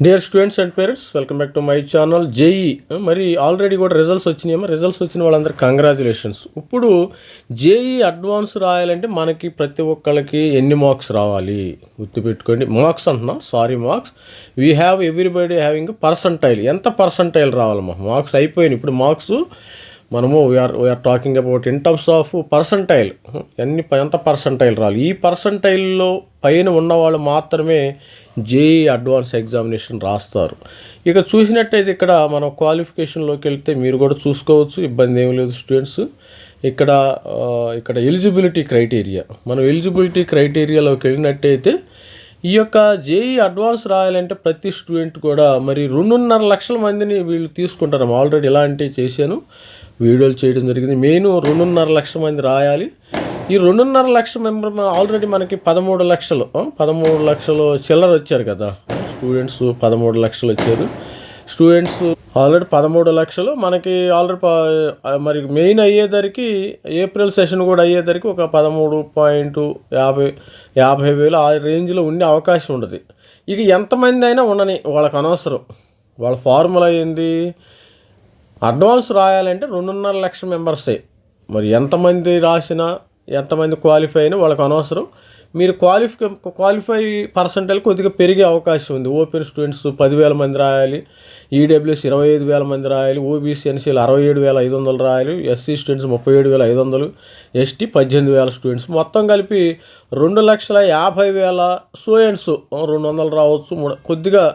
Dear students and parents, welcome back to my channel. JEE మరి already కూడా results వచ్చినాయేమో. Results వచ్చిన వాళ్ళందరికీ congratulations. ఇప్పుడు జేఈ అడ్వాన్స్ రాయాలంటే మనకి ప్రతి ఒక్కళ్ళకి ఎన్ని మార్క్స్ రావాలి గుర్తుపెట్టుకోండి. మార్క్స్ అంటున్నా, sorry marks. We have everybody having percentile. ఎంత పర్సంటైల్ రావాలమ్మా? మార్క్స్ అయిపోయినాయి. ఇప్పుడు మార్క్స్ మనము we're talking about in terms of percentile. ఎంత పర్సంటైల్ రావాలి? ఈ పర్సంటైల్లో పైన ఉన్నవాళ్ళు మాత్రమే జేఈ అడ్వాన్స్ ఎగ్జామినేషన్ రాస్తారు. ఇక చూసినట్టయితే ఇక్కడ మనం క్వాలిఫికేషన్లోకి వెళ్తే మీరు కూడా చూసుకోవచ్చు, ఇబ్బంది ఏమి లేదు స్టూడెంట్స్. ఇక్కడ ఎలిజిబిలిటీ క్రైటీరియా, మనం ఎలిజిబిలిటీ క్రైటీరియాలోకి వెళ్ళినట్టయితే ఈ యొక్క జేఈ అడ్వాన్స్ రాయాలంటే ప్రతి స్టూడెంట్ కూడా మరి 2.5 లక్షల మందిని వీళ్ళు తీసుకుంటారు. ఆల్రెడీ ఇలాంటివి చేశాను, వీడియోలు చేయడం జరిగింది. మెయిన్ 2.5 లక్షల మంది రాయాలి. ఈ 2.5 లక్షల మెంబర్ ఆల్రెడీ మనకి 13 లక్షలు చిల్లర వచ్చారు కదా స్టూడెంట్స్. 13 లక్షలు వచ్చారు స్టూడెంట్స్. ఆల్రెడీ 13 లక్షలు మనకి ఆల్రెడీ మరి మెయిన్ అయ్యేసరికి ఏప్రిల్ సెషన్ కూడా అయ్యేసరికి ఒక 13.50 ఆ రేంజ్లో ఉండే అవకాశం ఉండదు. ఇక ఎంతమంది అయినా ఉండని, వాళ్ళకి అనవసరం. వాళ్ళ ఫార్ములా ఏంది? అడ్వాన్స్ రాయాలంటే 2.5 లక్షల మెంబర్సే. మరి ఎంతమంది రాసినా ఎంతమంది క్వాలిఫై అయినా వాళ్ళకి అనవసరం. మీరు క్వాలిఫై పర్సెంటేజ్ కొద్దిగా పెరిగే అవకాశం ఉంది. ఓపెన్ స్టూడెంట్స్ 10,000 మంది రాయాలి, ఈడబ్ల్యూఎస్ 25,000 మంది రాయాలి, ఓబీసీ ఎన్సీలు 67,500 రాయాలి, ఎస్సీ స్టూడెంట్స్ 37,500, ఎస్టీ 18,000 స్టూడెంట్స్. మొత్తం కలిపి 2,50,000 స్టూడెంట్స్ 200 రావచ్చు. కొద్దిగా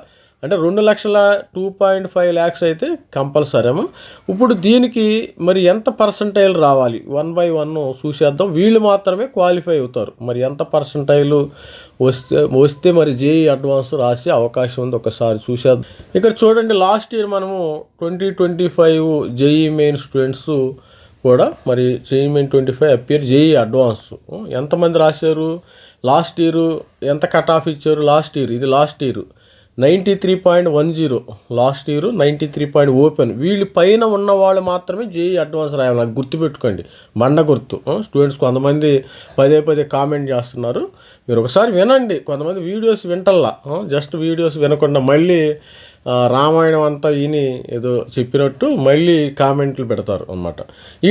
అంటే 2,02.5 lakhs అయితే కంపల్సరీ ఏమో. ఇప్పుడు దీనికి మరి ఎంత పర్సంటైల్ రావాలి? 1 by 1 చూసేద్దాం. వీళ్ళు మాత్రమే క్వాలిఫై అవుతారు. మరి ఎంత పర్సంటైల్ వస్తే మరి జేఈ అడ్వాన్స్ రాసే అవకాశం ఉంది, ఒకసారి చూసేద్దాం. ఇక్కడ చూడండి, లాస్ట్ ఇయర్ మనము 2025 జేఈ మెయిన్ స్టూడెంట్స్ కూడా మరి JEE main 25 appear JEE advance ఎంతమంది రాశారు? లాస్ట్ ఇయర్ ఎంత కట్ ఆఫ్ ఇచ్చారు? ఇది last year 93.10. Last year 93 open. వీళ్ళు పైన ఉన్న వాళ్ళు మాత్రమే జేఈ అడ్వాన్స్ రాయాలి. నాకు గుర్తుపెట్టుకోండి, బండ గుర్తు. స్టూడెంట్స్ కొంతమంది పదే కామెంట్ చేస్తున్నారు, మీరు ఒకసారి వినండి. కొంతమంది వీడియోస్ వింటల్లా, జస్ట్ వీడియోస్ వినకుండా మళ్ళీ రామాయణం అంతా విని ఏదో చెప్పినట్టు మళ్ళీ కామెంట్లు పెడతారు అన్నమాట.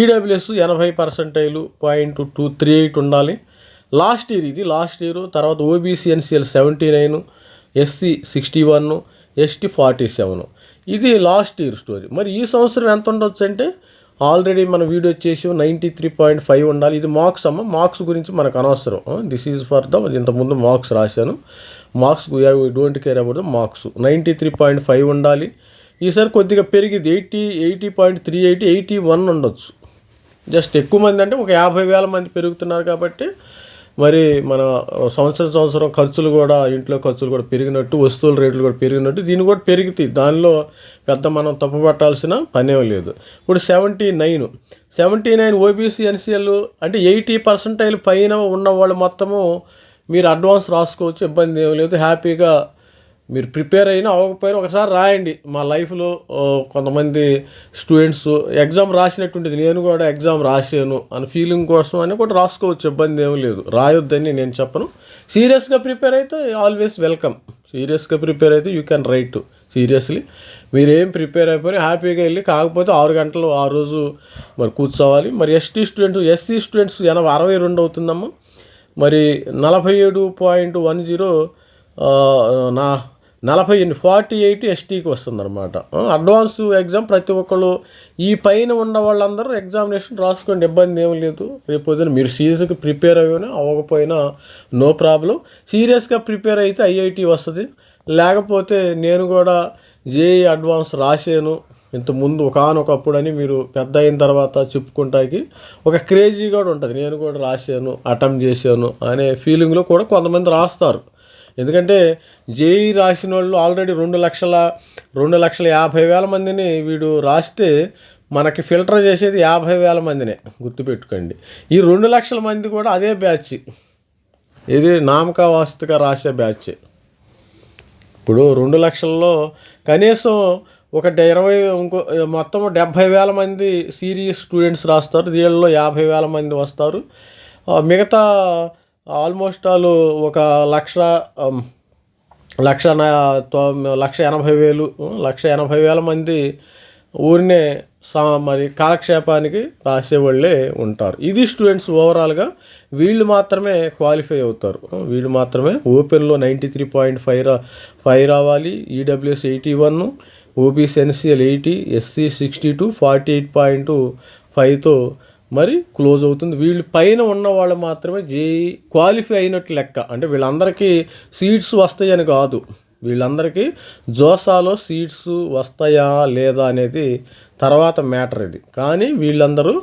ఈడబ్ల్యూఎస్ 80% 0.238 ఉండాలి. Last year. తర్వాత ఓబీసీ ఎన్సీఎల్ 79, ఎస్సీ 61, ఎస్టీ 47. ఇది లాస్ట్ ఇయర్ స్టోరీ. మరి ఈ సంవత్సరం ఎంత ఉండొచ్చు అంటే ఆల్రెడీ మన వీడియో చేసి 93.5 ఉండాలి. ఇది మార్క్స్ అమ్మ. మార్క్స్ గురించి మనకు అనవసరం. దిస్ ఈజ్ ఫర్ ఇంతకుముందు మార్క్స్ రాశాను. Marks we don't care about the marks. 93.5 ఉండాలి. ఈసారి కొద్దిగా పెరిగింది, 80.38, 81 ఉండొచ్చు. జస్ట్ ఎక్కువ మంది అంటే ఒక 50,000 మంది పెరుగుతున్నారు కాబట్టి మరి మన సంవత్సరం ఖర్చులు కూడా, ఇంట్లో ఖర్చులు కూడా పెరిగినట్టు, వస్తువుల రేట్లు కూడా పెరిగినట్టు దీన్ని కూడా పెరుగుతాయి. దానిలో పెద్ద మనం తప్పు పట్టాల్సిన పనేం లేదు. ఇప్పుడు 79 ఓబీసీ ఎన్సీఎల్ అంటే 80% పైన ఉన్న వాళ్ళు మొత్తము మీరు అడ్వాన్స్ రాసుకోవచ్చు, ఇబ్బంది ఏం లేదు. హ్యాపీగా మీరు ప్రిపేర్ అయినా అవ్వకపోయినా ఒకసారి రాయండి. మా లైఫ్లో కొంతమంది స్టూడెంట్స్ ఎగ్జామ్ రాసినట్టుంటుంది, నేను కూడా ఎగ్జామ్ రాసాను అని ఫీలింగ్ కోసం అని కూడా రాసుకోవచ్చు, ఇబ్బంది ఏమీ లేదు. రాయొద్దని నేను చెప్పను. సీరియస్గా ప్రిపేర్ అయితే ఆల్వేస్ వెల్కమ్. సీరియస్గా ప్రిపేర్ అయితే యూ క్యాన్ రైట్ సీరియస్లీ. మీరేం ప్రిపేర్ అయిపోయి హ్యాపీగా వెళ్ళి, కాకపోతే 6 గంటలు ఆ రోజు మరి కూర్చోవాలి. మరి ఎస్సీ స్టూడెంట్స్ 62 అవుతుందమ్మా. మరి 47.10 నా 48 ఎస్టీకి వస్తుందన్నమాట. అడ్వాన్స్ ఎగ్జామ్ ప్రతి ఒక్కళ్ళు ఈ పైన ఉన్న వాళ్ళందరూ ఎగ్జామినేషన్ రాసుకోండి, ఇబ్బంది ఏమి లేదు. రేపు పొద్దున మీరు సీరియస్గా ప్రిపేర్ అయినా అవ్వకపోయినా నో ప్రాబ్లం. సీరియస్గా ప్రిపేర్ అయితే ఐఐటి వస్తుంది. లేకపోతే నేను కూడా జేఈ అడ్వాన్స్ రాసాను ఇంతకుముందు ఒకనొకప్పుడు అని మీరు పెద్ద అయిన తర్వాత చెప్పుకుంటాకి ఒక క్రేజీ కూడా ఉంటుంది. నేను కూడా రాశాను, అటెంప్ట్ చేశాను అనే ఫీలింగ్లో కూడా కొంతమంది రాస్తారు. ఎందుకంటే జేఈ రాసిన వాళ్ళు ఆల్రెడీ 2,50,000 మందిని వీడు రాస్తే మనకి ఫిల్టర్ చేసేది 50,000 మందినే, గుర్తుపెట్టుకోండి. ఈ 2 లక్షల మంది కూడా అదే బ్యాచ్, ఇది నామకా వాస్తుగా రాసే బ్యాచ్. ఇప్పుడు 2 లక్షల్లో కనీసం ఒక 20 మొత్తం 70,000 మంది సీరియస్ స్టూడెంట్స్ రాస్తారు. దీనిలో 50,000 మంది వస్తారు. మిగతా ఆల్మోస్ట్ ఆల్ 1,00,000 1,80,000 1,80,000 మంది ఊరినే మరి కాలక్షేపానికి రాసేవాళ్ళే ఉంటారు. ఇది స్టూడెంట్స్ ఓవరాల్గా వీళ్ళు మాత్రమే క్వాలిఫై అవుతారు. వీళ్ళు మాత్రమే ఓపెన్లో 93.5 రావాలి, ఈడబ్ల్యూఎస్ 81, ఓబీసీ ఎన్సీఎల్ 80, ఎస్సీ 62, 48.5తో మరి క్లోజ్ అవుతుంది. వీళ్ళు పైన ఉన్న వాళ్ళు మాత్రమే జేఈ క్వాలిఫై అయినట్టు లెక్క. అంటే వీళ్ళందరికీ సీట్స్ వస్తాయని కాదు, వీళ్ళందరికీ జోసాలో సీట్స్ వస్తాయా లేదా అనేది తర్వాత మ్యాటర్ ఇది. కానీ వీళ్ళందరూ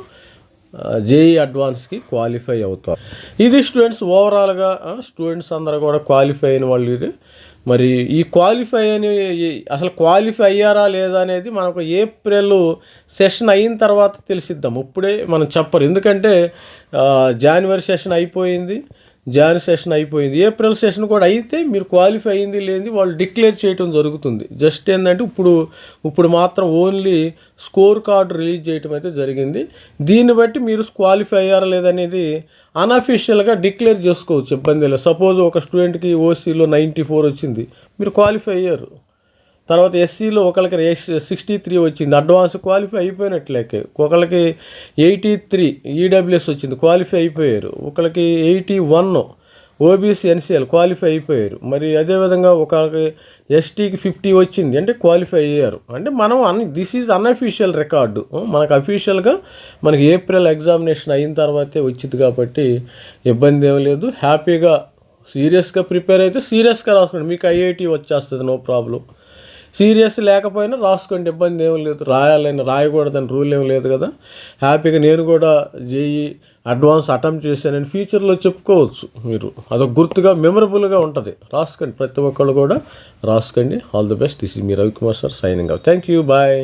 జేఈ అడ్వాన్స్కి క్వాలిఫై అవుతారు. ఇది స్టూడెంట్స్ ఓవరాల్గా స్టూడెంట్స్ అందరూ కూడా క్వాలిఫై అయిన వాళ్ళు. ఇది మరి ఈ క్వాలిఫై అని అసలు క్వాలిఫై అయ్యారా లేదా అనేది మనకు ఏప్రిల్ సెషన్ అయిన తర్వాత తెలిసిద్దాం. ఇప్పుడే మనం చెప్పరు, ఎందుకంటే జనవరి సెషన్ అయిపోయింది, ఏప్రిల్ సెషన్ కూడా అయితే మీరు క్వాలిఫై అయింది లేనిది వాళ్ళు డిక్లేర్ చేయడం జరుగుతుంది. జస్ట్ ఏంటంటే ఇప్పుడు మాత్రం ఓన్లీ స్కోర్ కార్డు రిలీజ్ చేయటం అయితే జరిగింది. దీన్ని బట్టి మీరు క్వాలిఫై అయ్యారా లేదనేది అన్అఫీషియల్గా డిక్లేర్ చేసుకోవచ్చు, ఇబ్బంది లేదు. సపోజ్ ఒక స్టూడెంట్కి ఓసీలో 94 వచ్చింది, మీరు క్వాలిఫై అయ్యారు. తర్వాత ఎస్సీలో ఒకరికి 63 వచ్చింది, అడ్వాన్స్ క్వాలిఫై అయిపోయినట్లేకే. ఒకరికి 83 ఈడబ్ల్యూఎస్ వచ్చింది, క్వాలిఫై అయిపోయారు. ఒకరికి 81 ఓబీసీ ఎన్సీఎల్ క్వాలిఫై అయిపోయారు. మరి అదేవిధంగా ఒకరికి ఎస్టీకి 50 వచ్చింది, అంటే క్వాలిఫై అయ్యారు. అంటే మనం దిస్ ఈజ్ అన్అఫీషియల్ రికార్డు. మనకు అఫీషియల్గా మనకి ఏప్రిల్ ఎగ్జామినేషన్ అయిన తర్వాతే వచ్చింది కాబట్టి ఇబ్బంది ఏం లేదు. హ్యాపీగా సీరియస్గా ప్రిపేర్ అయితే సీరియస్గా రాసుకోండి, మీకు ఐఐటీ వచ్చేస్తుంది, నో ప్రాబ్లం. సీరియస్ లేకపోయినా రాసుకోండి, ఇబ్బంది ఏం లేదు. రాయకూడదని రూల్ ఏం లేదు కదా. హ్యాపీగా నేను కూడా జేఈ అడ్వాన్స్ అటెంప్ట్ చేశానని ఫ్యూచర్లో చెప్పుకోవచ్చు మీరు. అదొక గుర్తుగా మెమరబుల్గా ఉంటుంది. రాసుకోండి, ప్రతి ఒక్కళ్ళు కూడా రాసుకోండి. All the best. This is me Ravikumar sir signing out. Thank you, bye.